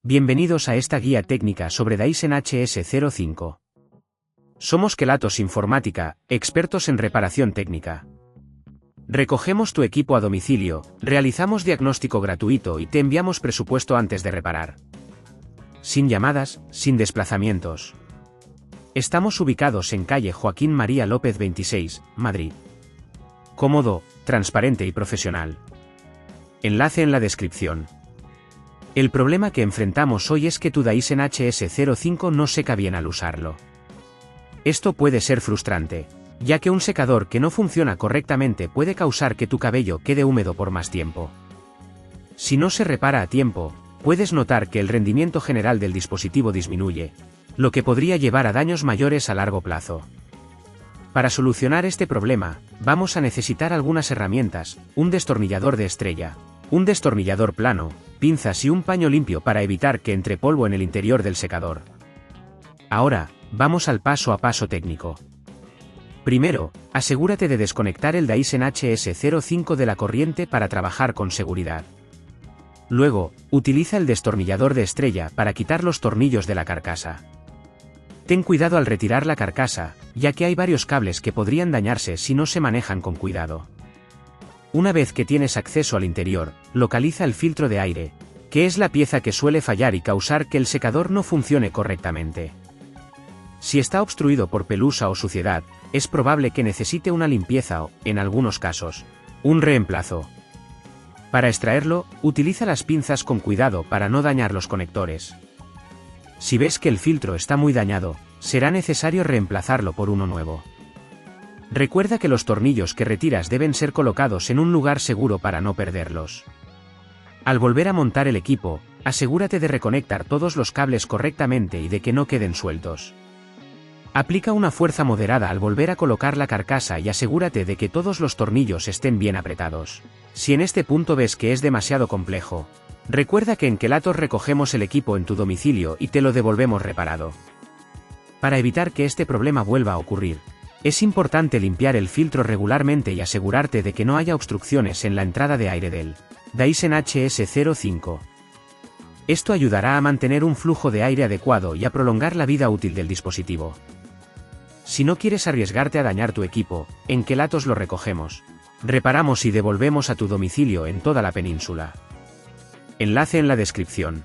Bienvenidos a esta guía técnica sobre Dyson HS05. Somos Kelatos Informática, expertos en reparación técnica. Recogemos tu equipo a domicilio, realizamos diagnóstico gratuito y te enviamos presupuesto antes de reparar. Sin llamadas, sin desplazamientos. Estamos ubicados en calle Joaquín María López 26, Madrid. Cómodo, transparente y profesional. Enlace en la descripción. El problema que enfrentamos hoy es que tu Dyson HS05 no seca bien al usarlo. Esto puede ser frustrante, ya que un secador que no funciona correctamente puede causar que tu cabello quede húmedo por más tiempo. Si no se repara a tiempo, puedes notar que el rendimiento general del dispositivo disminuye, lo que podría llevar a daños mayores a largo plazo. Para solucionar este problema, vamos a necesitar algunas herramientas: un destornillador de estrella, un destornillador plano, pinzas y un paño limpio para evitar que entre polvo en el interior del secador. Ahora, vamos al paso a paso técnico. Primero, asegúrate de desconectar el Dyson HS05 de la corriente para trabajar con seguridad. Luego, utiliza el destornillador de estrella para quitar los tornillos de la carcasa. Ten cuidado al retirar la carcasa, ya que hay varios cables que podrían dañarse si no se manejan con cuidado. Una vez que tienes acceso al interior, localiza el filtro de aire, que es la pieza que suele fallar y causar que el secador no funcione correctamente. Si está obstruido por pelusa o suciedad, es probable que necesite una limpieza o, en algunos casos, un reemplazo. Para extraerlo, utiliza las pinzas con cuidado para no dañar los conectores. Si ves que el filtro está muy dañado, será necesario reemplazarlo por uno nuevo. Recuerda que los tornillos que retiras deben ser colocados en un lugar seguro para no perderlos. Al volver a montar el equipo, asegúrate de reconectar todos los cables correctamente y de que no queden sueltos. Aplica una fuerza moderada al volver a colocar la carcasa y asegúrate de que todos los tornillos estén bien apretados. Si en este punto ves que es demasiado complejo, recuerda que en Kelatos recogemos el equipo en tu domicilio y te lo devolvemos reparado. Para evitar que este problema vuelva a ocurrir, es importante limpiar el filtro regularmente y asegurarte de que no haya obstrucciones en la entrada de aire del Dyson HS05. Esto ayudará a mantener un flujo de aire adecuado y a prolongar la vida útil del dispositivo. Si no quieres arriesgarte a dañar tu equipo, en Kelatos lo recogemos, reparamos y devolvemos a tu domicilio en toda la península. Enlace en la descripción.